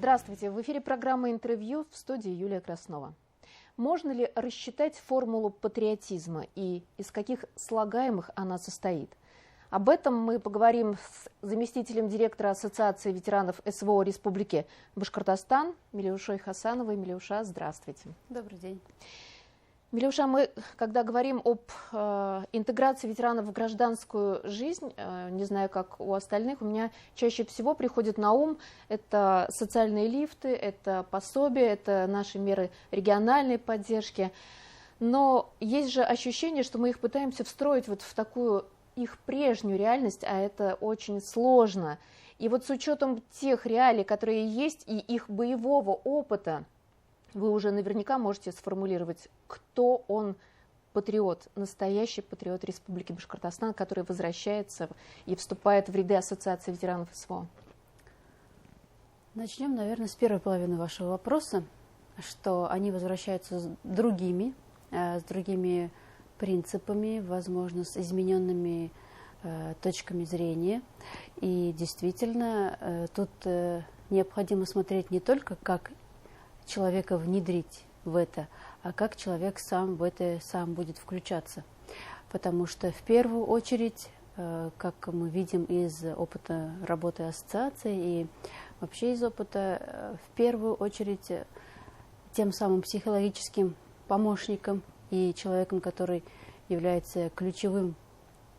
Здравствуйте! В эфире программа «Интервью», в студии Юлия Краснова. Можно ли рассчитать формулу патриотизма и из каких слагаемых она состоит? Об этом мы поговорим с заместителем директора Ассоциации ветеранов СВО Республики Башкортостан Милеушой Хасановой. Милеуша, здравствуйте. Добрый день. Милеуша, мы, когда говорим об интеграции ветеранов в гражданскую жизнь, не знаю, как у остальных, у меня чаще всего приходит на ум это социальные лифты, это пособия, это наши меры региональной поддержки. Но есть же ощущение, что мы их пытаемся встроить вот в такую их прежнюю реальность, а это очень сложно. И вот с учетом тех реалий, которые есть, и их боевого опыта, вы уже наверняка можете сформулировать, кто он патриот, настоящий патриот Республики Башкортостан, который возвращается и вступает в ряды Ассоциации ветеранов СВО. Начнем, наверное, с первой половины вашего вопроса, что они возвращаются с другими принципами, возможно, с измененными точками зрения. И действительно, тут необходимо смотреть не только, как человека внедрить в это, а как человек сам в это сам будет включаться. Потому что в первую очередь, как мы видим из опыта работы ассоциации и вообще из опыта, в первую очередь тем самым психологическим помощником и человеком, который является ключевым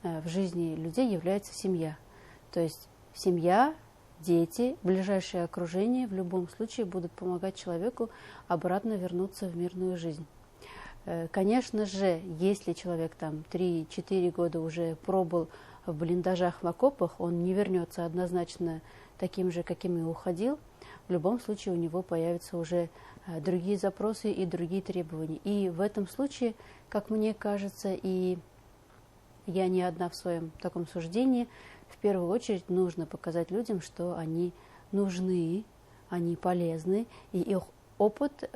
в жизни людей, является семья. То есть семья, дети, ближайшее окружение в любом случае будут помогать человеку обратно вернуться в мирную жизнь. Конечно же, если человек там 3-4 года уже пробыл в блиндажах, в окопах, он не вернется однозначно таким же, каким и уходил. В любом случае у него появятся уже другие запросы и другие требования. И в этом случае, как мне кажется, и я не одна в своем таком суждении, в первую очередь нужно показать людям, что они нужны, они полезны, и их опыт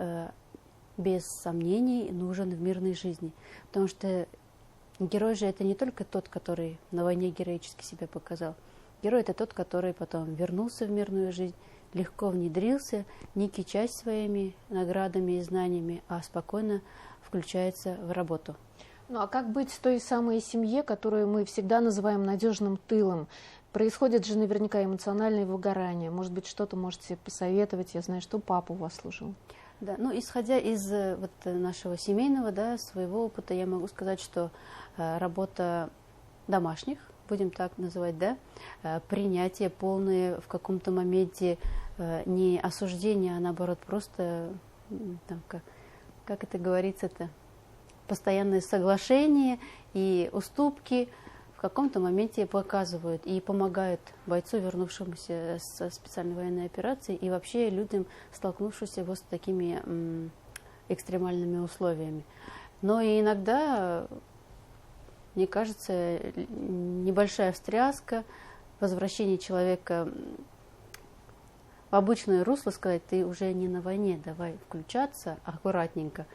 без сомнений нужен в мирной жизни. Потому что герой же это не только тот, который на войне героически себя показал. Герой это тот, который потом вернулся в мирную жизнь, легко внедрился, не кичась своими наградами и знаниями, а спокойно включается в работу. Ну а как быть с той самой семье, которую мы всегда называем надежным тылом? Происходит же наверняка эмоциональное выгорание. Может быть, что-то можете посоветовать? Я знаю, что папа у вас служил. Да, ну исходя из вот нашего семейного, да, своего опыта, я могу сказать, что работа домашних, будем так называть, да, принятие полное в каком-то моменте, не осуждение, а наоборот просто, там, как это говорится-то, постоянные соглашения и уступки в каком-то моменте показывают и помогают бойцу, вернувшемуся со специальной военной операции, и вообще людям, столкнувшимся вот с такими экстремальными условиями. Но и иногда, мне кажется, небольшая встряска, возвращение человека в обычное русло, сказать, ты уже не на войне, давай включаться аккуратненько.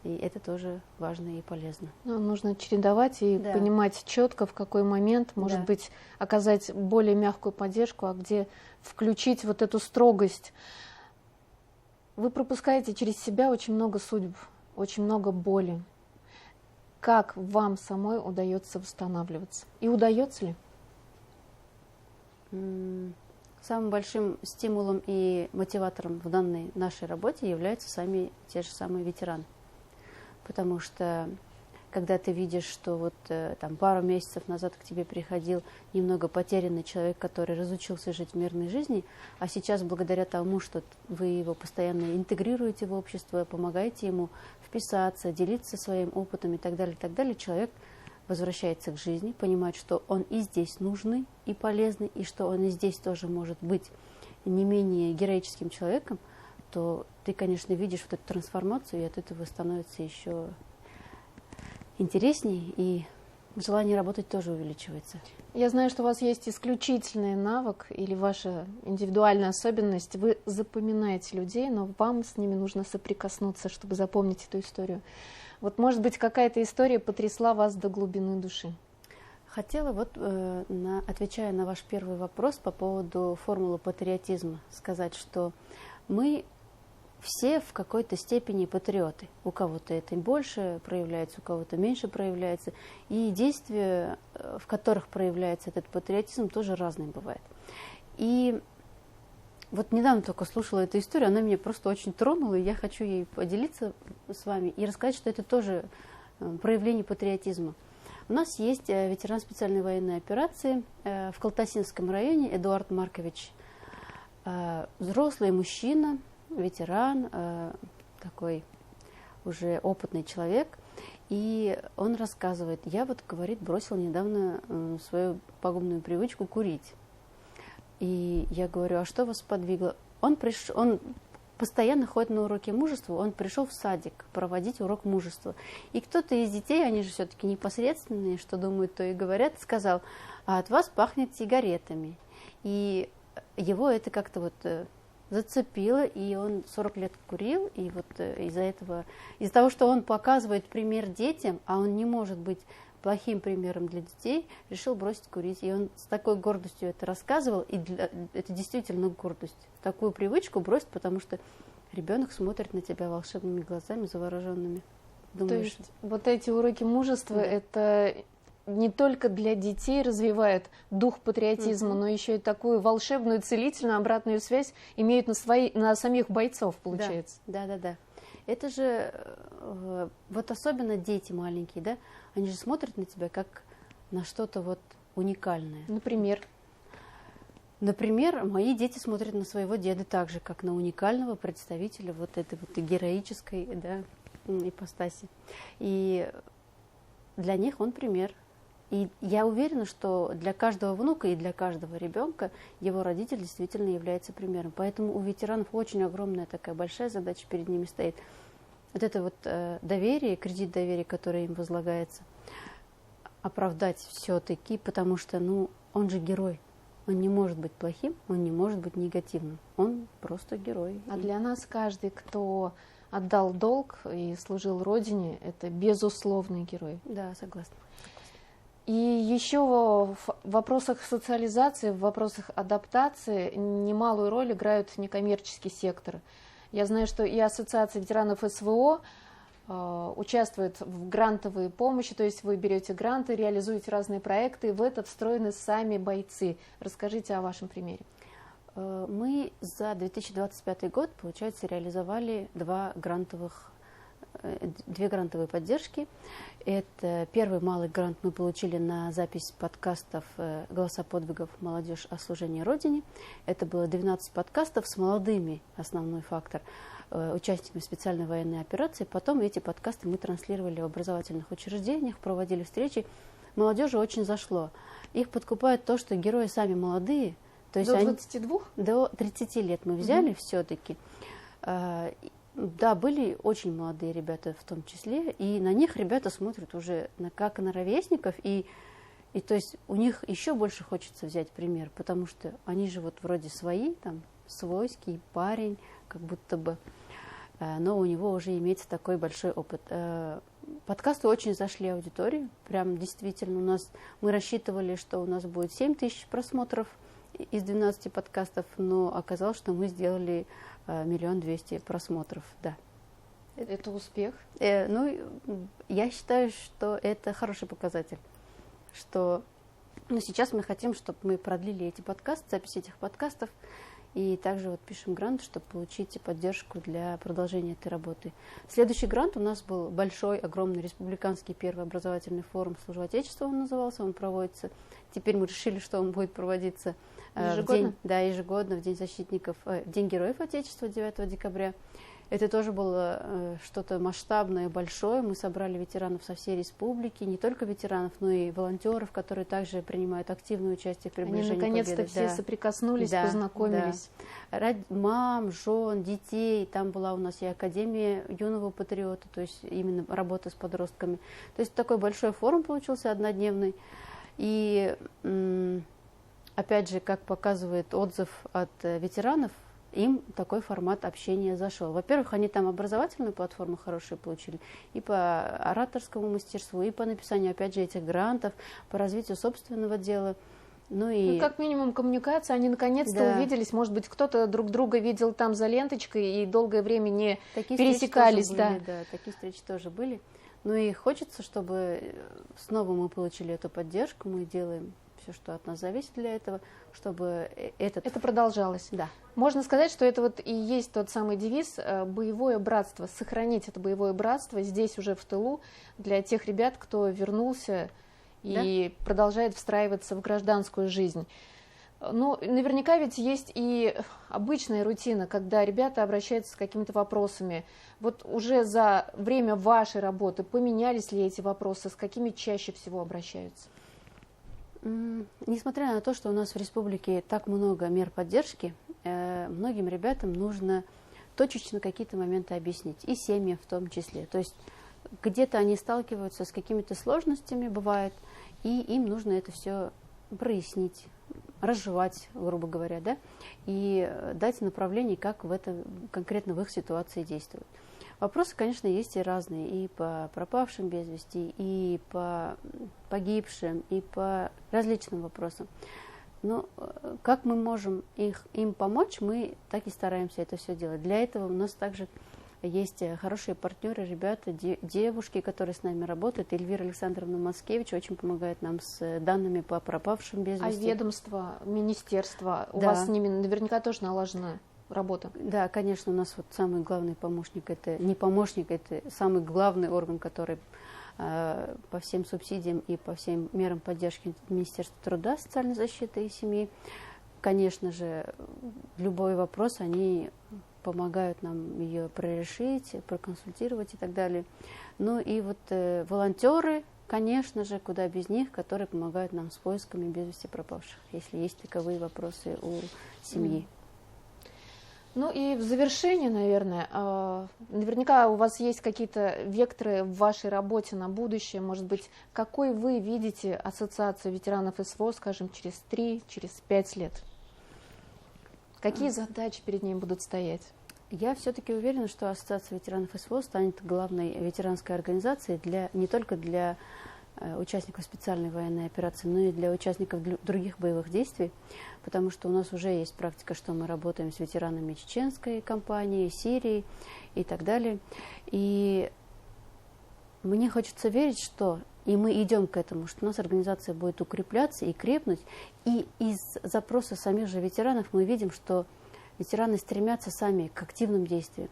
И это тоже важно и полезно. Ну, нужно чередовать и понимать четко, в какой момент, может быть, оказать более мягкую поддержку, а где включить вот эту строгость. Вы пропускаете через себя очень много судеб, очень много боли. Как вам самой удается восстанавливаться? И удается ли? Самым большим стимулом и мотиватором в данной нашей работе являются те же самые ветераны. Потому что, когда ты видишь, что вот там пару месяцев назад к тебе приходил немного потерянный человек, который разучился жить в мирной жизни, а сейчас благодаря тому, что вы его постоянно интегрируете в общество, помогаете ему вписаться, делиться своим опытом и так далее, человек возвращается к жизни, понимает, что он и здесь нужный и полезный, и что он и здесь тоже может быть не менее героическим человеком, то ты, конечно, видишь вот эту трансформацию, и от этого становится еще интересней, и желание работать тоже увеличивается. Я знаю, что у вас есть исключительный навык или ваша индивидуальная особенность. Вы запоминаете людей, но вам с ними нужно соприкоснуться, чтобы запомнить эту историю. Вот, может быть, какая-то история потрясла вас до глубины души? Хотела, отвечая на ваш первый вопрос по поводу формулы патриотизма, сказать, что Мы все в какой-то степени патриоты. У кого-то это больше проявляется, у кого-то меньше проявляется. И действия, в которых проявляется этот патриотизм, тоже разные бывают. И вот недавно только слушала эту историю, она меня просто очень тронула, и я хочу ей поделиться с вами и рассказать, что это тоже проявление патриотизма. У нас есть ветеран специальной военной операции в Калтасинском районе Эдуард Маркович. Взрослый мужчина, ветеран, такой уже опытный человек. И он рассказывает, я вот, говорит, бросил недавно свою пагубную привычку курить. И я говорю, а что вас подвигло? Он постоянно ходит на уроки мужества, он пришел в садик проводить урок мужества. И кто-то из детей, они же все-таки непосредственные, что думают, то и говорят, сказал, а от вас пахнет сигаретами. И его это как-то вот зацепило, и он 40 лет курил, и вот из-за того, что он показывает пример детям, а он не может быть плохим примером для детей, решил бросить курить. И он с такой гордостью это рассказывал, и это действительно гордость. Такую привычку бросить, потому что ребенок смотрит на тебя волшебными глазами, завороженными. Думаешь, то есть вот эти уроки мужества, да, это не только для детей развивают дух патриотизма, но еще и такую волшебную, целительную обратную связь имеют на самих бойцов, получается. Да. Это же, вот особенно дети маленькие, да, они же смотрят на тебя как на что-то вот уникальное. Например, мои дети смотрят на своего деда так же, как на уникального представителя вот этой вот героической, да, ипостаси. И для них он пример. И я уверена, что для каждого внука и для каждого ребенка его родитель действительно является примером. Поэтому у ветеранов очень огромная такая большая задача перед ними стоит. Вот это вот доверие, кредит доверия, который им возлагается, оправдать все-таки, потому что, он же герой. Он не может быть плохим, он не может быть негативным. Он просто герой. А для нас каждый, кто отдал долг и служил Родине, это безусловный герой. Да, согласна. И еще в вопросах социализации, в вопросах адаптации немалую роль играют некоммерческий сектор. Я знаю, что и Ассоциация ветеранов СВО участвует в грантовой помощи, то есть вы берете гранты, реализуете разные проекты, и в это встроены сами бойцы. Расскажите о вашем примере. Мы за 2025 год, получается, реализовали две грантовые поддержки. Это первый малый грант мы получили на запись подкастов «Голоса подвигов. Молодежь о служении Родине». Это было 12 подкастов с молодыми, основной фактор, участниками специальной военной операции. Потом эти подкасты мы транслировали в образовательных учреждениях, проводили встречи. Молодежи очень зашло. Их подкупает то, что герои сами молодые. То есть до 22? До 30 лет мы взяли все-таки. Да, были очень молодые ребята в том числе, и на них ребята смотрят уже как на ровесников, и то есть у них еще больше хочется взять пример, потому что они же вот вроде свои, там, свойский парень, как будто бы, но у него уже имеется такой большой опыт. Подкасты очень зашли аудитории, прям действительно мы рассчитывали, что у нас будет 7 тысяч просмотров из 12 подкастов, но оказалось, что мы сделали 1 200 000 просмотров, да. Это успех? Я считаю, что это хороший показатель. Сейчас мы хотим, чтобы мы продлили эти подкасты, запись этих подкастов, и также вот пишем грант, чтобы получить поддержку для продолжения этой работы. Следующий грант у нас был большой, огромный республиканский первый образовательный форум «Служу Отечеству», он назывался, он проводится. Теперь мы решили, что он будет проводиться ежегодно? Ежегодно, в День Героев Отечества, 9 декабря. Это тоже было что-то масштабное, большое. Мы собрали ветеранов со всей республики, не только ветеранов, но и волонтеров, которые также принимают активное участие в приближении победы. Они наконец-то все соприкоснулись, познакомились. Да. Мам, жен, детей. Там была у нас и Академия юного патриота, то есть именно работа с подростками. То есть такой большой форум получился, однодневный. И опять же, как показывает отзыв от ветеранов, им такой формат общения зашел. Во-первых, они там образовательную платформу хорошую получили, и по ораторскому мастерству, и по написанию, опять же, этих грантов, по развитию собственного дела. Ну и как минимум коммуникация, они наконец-то увиделись, может быть, кто-то друг друга видел там за ленточкой и долгое время не пересекались. Такие встречи тоже были. Ну и хочется, чтобы снова мы получили эту поддержку, мы делаем все, что от нас зависит для этого, чтобы это продолжалось. Да. Можно сказать, что это вот и есть тот самый девиз «боевое братство», сохранить это боевое братство здесь уже в тылу для тех ребят, кто вернулся и продолжает встраиваться в гражданскую жизнь. Ну, наверняка ведь есть и обычная рутина, когда ребята обращаются с какими-то вопросами. Вот уже за время вашей работы поменялись ли эти вопросы, с какими чаще всего обращаются? Несмотря на то, что у нас в республике так много мер поддержки, многим ребятам нужно точечно какие-то моменты объяснить, и семьям в том числе. То есть где-то они сталкиваются с какими-то сложностями, бывает, и им нужно это все прояснить, разжевать, грубо говоря, да, и дать направление, как конкретно в их ситуации действовать. Вопросы, конечно, есть и разные, и по пропавшим без вести, и по погибшим, и по различным вопросам. Но как мы можем им помочь, мы так и стараемся это все делать. Для этого у нас также есть хорошие партнеры, ребята, девушки, которые с нами работают. Эльвира Александровна Маскевич очень помогает нам с данными по пропавшим без вести. А ведомство, министерство, у вас с ними наверняка тоже налажена работа? Да, конечно, у нас вот самый главный помощник, это не помощник, это самый главный орган, который по всем субсидиям и по всем мерам поддержки Министерства труда, социальной защиты и семьи. Конечно же, любой вопрос, они помогают нам ее прорешить, проконсультировать и так далее. Ну и вот волонтеры, конечно же, куда без них, которые помогают нам с поисками без вести пропавших, если есть таковые вопросы у семьи. Ну и в завершение, наверное, наверняка у вас есть какие-то векторы в вашей работе на будущее. Может быть, какой вы видите ассоциацию ветеранов СВО, скажем, через 3, через 5 лет? Какие задачи перед ней будут стоять? Я все-таки уверена, что Ассоциация ветеранов СВО станет главной ветеранской организацией не только для участников специальной военной операции, но и для участников других боевых действий, потому что у нас уже есть практика, что мы работаем с ветеранами чеченской кампании, Сирии и так далее. И мне хочется верить, что и мы идем к этому, что у нас организация будет укрепляться и крепнуть. И из запроса самих же ветеранов мы видим, что ветераны стремятся сами к активным действиям,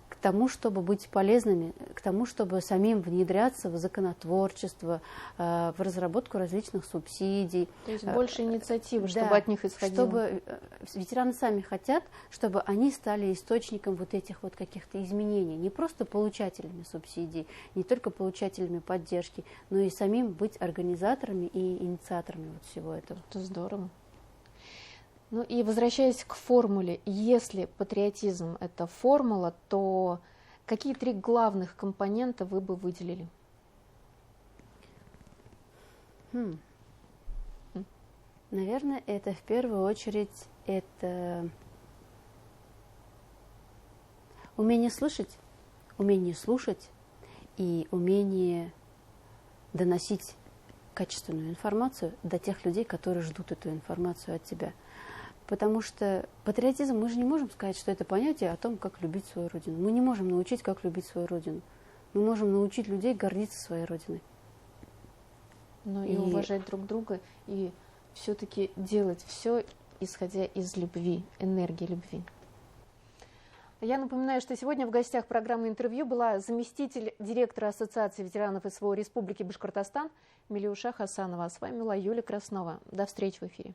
к тому, чтобы быть полезными, к тому, чтобы самим внедряться в законотворчество, в разработку различных субсидий. То есть больше инициативы, чтобы от них исходило. Чтобы ветераны сами хотят, чтобы они стали источником вот этих вот каких-то изменений, не просто получателями субсидий, не только получателями поддержки, но и самим быть организаторами и инициаторами вот всего этого. Это здорово. Ну и возвращаясь к формуле, если патриотизм – это формула, то какие 3 главных компонента вы бы выделили? Наверное, это в первую очередь это умение слышать и умение доносить качественную информацию до тех людей, которые ждут эту информацию от тебя. Потому что патриотизм, мы же не можем сказать, что это понятие о том, как любить свою родину. Мы не можем научить, как любить свою родину. Мы можем научить людей гордиться своей родиной. Но и уважать друг друга, и все-таки делать все, исходя из любви, энергии любви. Я напоминаю, что сегодня в гостях программы «Интервью» была заместитель директора Ассоциации ветеранов СВО Республики Башкортостан Милюша Хасанова. А с вами была Юлия Краснова. До встречи в эфире.